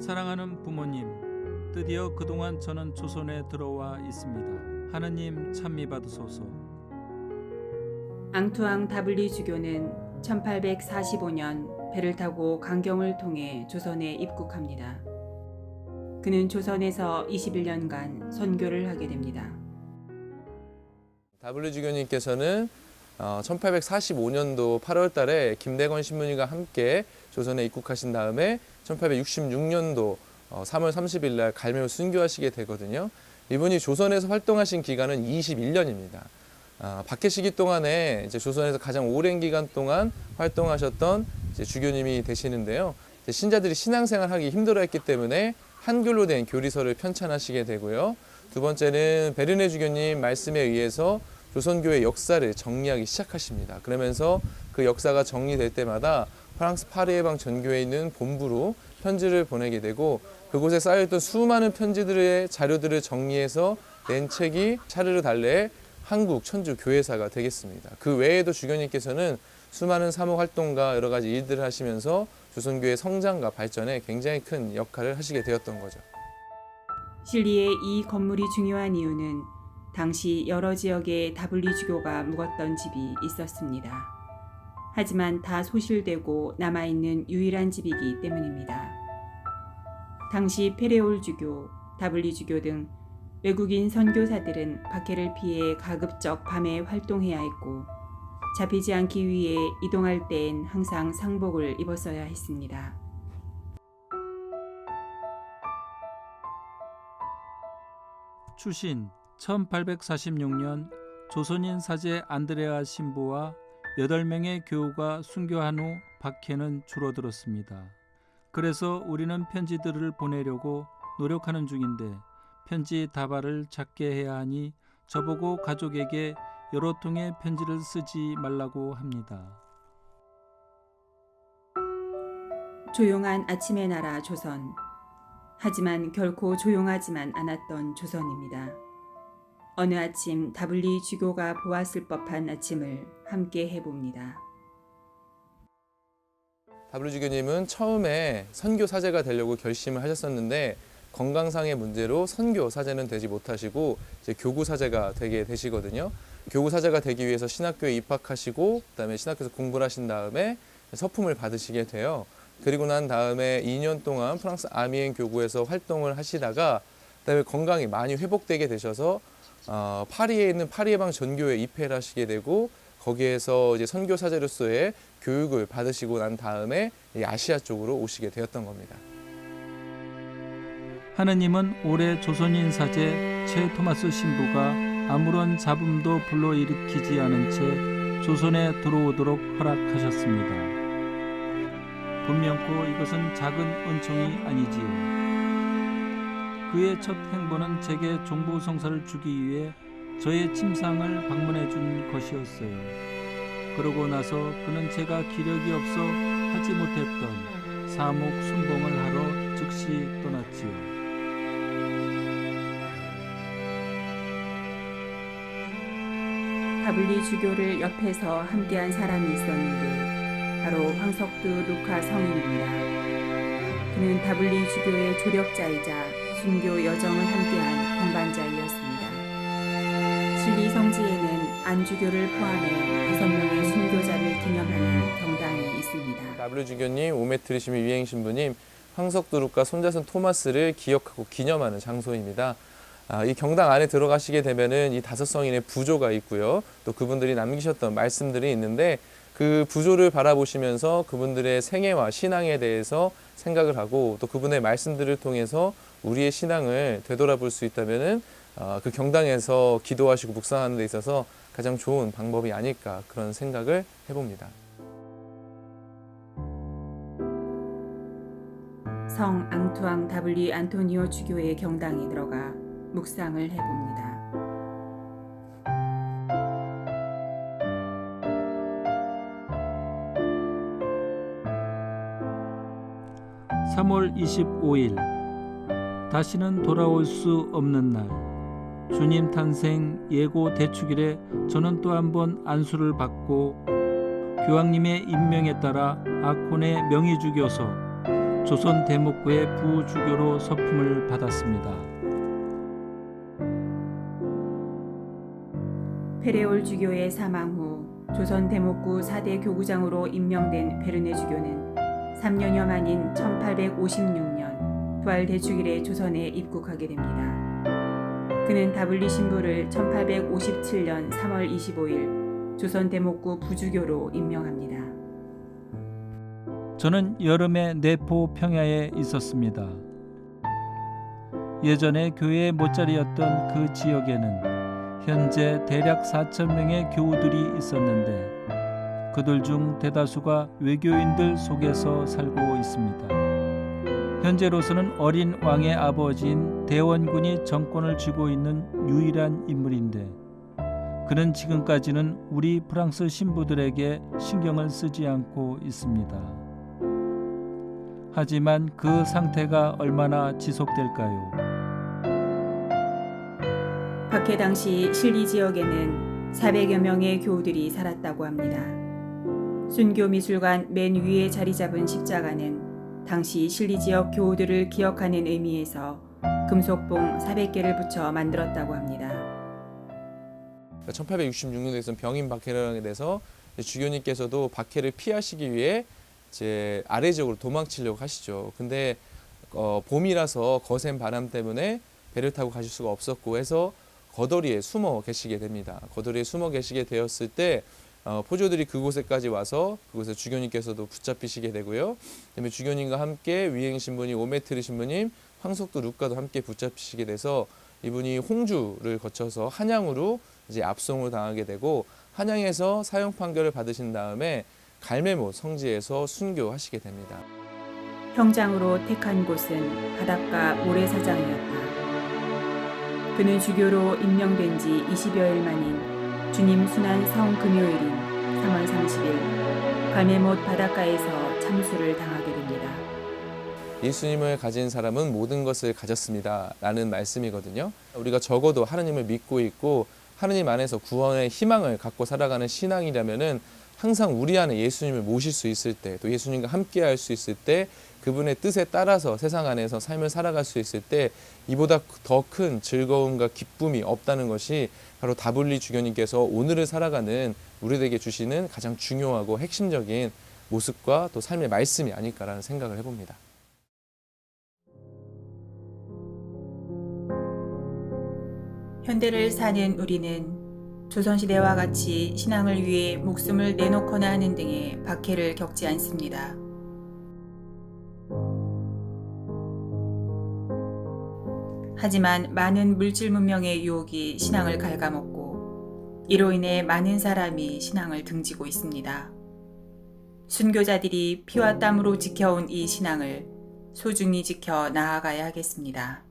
사랑하는 부모님, 드디어 그동안 저는 조선에 들어와 있습니다. 하느님 찬미 받으소서. 앙투앙 다블리 주교는 1845년 배를 타고 강경을 통해 조선에 입국합니다. 그는 조선에서 21년간 선교를 하게 됩니다. W 주교님께서는 1845년도 8월 달에 김대건 신부님과 함께 조선에 입국하신 다음에 1866년도 3월 30일 날 갈매로 순교하시게 되거든요. 이분이 조선에서 활동하신 기간은 21년입니다. 박해 시기 동안에 이제 조선에서 가장 오랜 기간 동안 활동하셨던 이제 주교님이 되시는데요. 이제 신자들이 신앙생활하기 힘들어했기 때문에 한글로 된 교리서를 편찬하시게 되고요. 두 번째는 베르네 주교님 말씀에 의해서 조선교회 역사를 정리하기 시작하십니다. 그러면서 그 역사가 정리될 때마다 프랑스 파리의 방 전교에 있는 본부로 편지를 보내게 되고 그곳에 쌓여있던 수많은 편지들의 자료들을 정리해서 낸 책이 샤르르 달레의 한국 천주 교회사가 되겠습니다. 그 외에도 주교님께서는 수많은 사목 활동과 여러 가지 일들을 하시면서 조선교회 성장과 발전에 굉장히 큰 역할을 하시게 되었던 거죠. 실리의 이 건물이 중요한 이유는 당시 여러 지역에 다블리 주교가 묵었던 집이 있었습니다. 하지만 다 소실되고 남아있는 유일한 집이기 때문입니다. 당시 페레올 주교, 다블리 주교 등 외국인 선교사들은 박해를 피해 가급적 밤에 활동해야 했고 잡히지 않기 위해 이동할 때엔 항상 상복을 입었어야 했습니다. 추신 1846년 조선인 사제 안드레아 신부와 8명의 교우가 순교한 후 박해는 줄어들었습니다. 그래서 우리는 편지들을 보내려고 노력하는 중인데 편지 다발을 작게 해야 하니 저보고 가족에게 여러 통의 편지를 쓰지 말라고 합니다. 조용한 아침의 나라 조선. 하지만 결코 조용하지만 않았던 조선입니다. 어느 아침 다블리 주교가 보았을 법한 아침을 함께 해봅니다. W 주교님은 처음에 선교 사제가 되려고 결심을 하셨었는데 건강상의 문제로 선교 사제는 되지 못하시고 이제 교구 사제가 되게 되시거든요. 교구 사제가 되기 위해서 신학교에 입학하시고 그다음에 신학교에서 공부를 하신 다음에 서품을 받으시게 돼요. 그리고 난 다음에 2년 동안 프랑스 아미엔 교구에서 활동을 하시다가 그다음에 건강이 많이 회복되게 되셔서 파리에 있는 파리의 방 전교에 입회를 하시게 되고 거기에서 이제 선교 사제로서의 교육을 받으시고 난 다음에 아시아 쪽으로 오시게 되었던 겁니다. 하느님은 올해 조선인 사제 최 토마스 신부가 아무런 잡음도 불러일으키지 않은 채 조선에 들어오도록 허락하셨습니다. 분명코 이것은 작은 은총이 아니지요. 그의 첫 행보는 제게 종부성사를 주기 위해 저의 침상을 방문해 준 것이었어요. 그러고 나서 그는 제가 기력이 없어 하지 못했던 사목 순봉을 하러 즉시 떠났지요. 다블리 주교를 옆에서 함께한 사람이 있었는데 바로 황석두 루카 성인입니다. 그는 다블리 주교의 조력자이자 순교 여정을 함께한 동반자이었습니다. 실리 성지에는 안주교를 포함해 5명의 순교자를 기념하는 경당이 있습니다. W 주교님, 오메트리시미 위행 신부님, 황석두룩과 손자손 토마스를 기억하고 기념하는 장소입니다. 이 경당 안에 들어가시게 되면은 이 5성인의 부조가 있고요. 또 그분들이 남기셨던 말씀들이 있는데 그 부조를 바라보시면서 그분들의 생애와 신앙에 대해서 생각을 하고 또 그분의 말씀들을 통해서 우리의 신앙을 되돌아볼 수 있다면은 그 경당에서 기도하시고 묵상하는 데 있어서 가장 좋은 방법이 아닐까 그런 생각을 해봅니다. 성 앙투앙 다블리 안토니오 주교의 경당에 들어가 묵상을 해봅니다. (3월 25일) 다시는 돌아올 수 없는 날. 주님 탄생 예고 대축일에 저는 또 한 번 안수를 받고 교황님의 임명에 따라 아콘의 명의주교서 조선 대목구의 부주교로 서품을 받았습니다. 페레올 주교의 사망 후 조선 대목구 4대 교구장으로 임명된 베르네 주교는 3년여 만인 1856년 부활대축일에 조선에 입국하게 됩니다. 그는 다블리 신부를 1857년 3월 25일 조선 대목구 부주교로 임명합니다. 저는 여름에 내포 평야에 있었습니다. 예전에 교회의 못자리였던 그 지역에는 현재 대략 4,000명의 교우들이 있었는데 그들 중 대다수가 외교인들 속에서 살고 있습니다. 현재로서는 어린 왕의 아버지인 대원군이 정권을 쥐고 있는 유일한 인물인데 그는 지금까지는 우리 프랑스 신부들에게 신경을 쓰지 않고 있습니다. 하지만 그 상태가 얼마나 지속될까요? 박해 당시 실리 지역에는 400여 명의 교우들이 살았다고 합니다. 순교미술관 맨 위에 자리 잡은 십자가는 당시 실리 지역 교우들을 기억하는 의미에서 금속봉 400개를 붙여 만들었다고 합니다. 1866년도에서 병인 박해령에 대해서 주교님께서도 박해를 피하시기 위해 이제 아래 지역으로 도망치려고 하시죠. 근데 봄이라서 거센 바람 때문에 배를 타고 가실 수가 없었고 해서 거더리에 숨어 계시게 됩니다. 거더리에 숨어 계시게 되었을 때 포조들이 그곳에까지 와서 그곳에 주교님께서도 붙잡히시게 되고요. 그다음에 주교님과 함께 위행 신부님, 오메트르 신부님, 황석도 루카도 함께 붙잡히시게 돼서 이분이 홍주를 거쳐서 한양으로 이제 압송을 당하게 되고 한양에서 사형 판결을 받으신 다음에 갈메못 성지에서 순교하시게 됩니다. 형장으로 택한 곳은 바닷가 모래사장이었다. 그는 주교로 임명된 지 20여일 만인 주님 순환 성 금요일인 3월 30일 갈메못 바닷가에서 참수를 당하게 됩니다. 예수님을 가진 사람은 모든 것을 가졌습니다 라는 말씀이거든요. 우리가 적어도 하나님을 믿고 있고 하나님 안에서 구원의 희망을 갖고 살아가는 신앙이라면은 항상 우리 안에 예수님을 모실 수 있을 때, 또 예수님과 함께 할 수 있을 때, 그분의 뜻에 따라서 세상 안에서 삶을 살아갈 수 있을 때 이보다 더 큰 즐거움과 기쁨이 없다는 것이 바로 다블리 주교님께서 오늘을 살아가는 우리들에게 주시는 가장 중요하고 핵심적인 모습과 또 삶의 말씀이 아닐까라는 생각을 해봅니다. 현대를 사는 우리는 조선시대와 같이 신앙을 위해 목숨을 내놓거나 하는 등의 박해를 겪지 않습니다. 하지만 많은 물질 문명의 유혹이 신앙을 갉아먹고 이로 인해 많은 사람이 신앙을 등지고 있습니다. 순교자들이 피와 땀으로 지켜온 이 신앙을 소중히 지켜 나아가야 하겠습니다.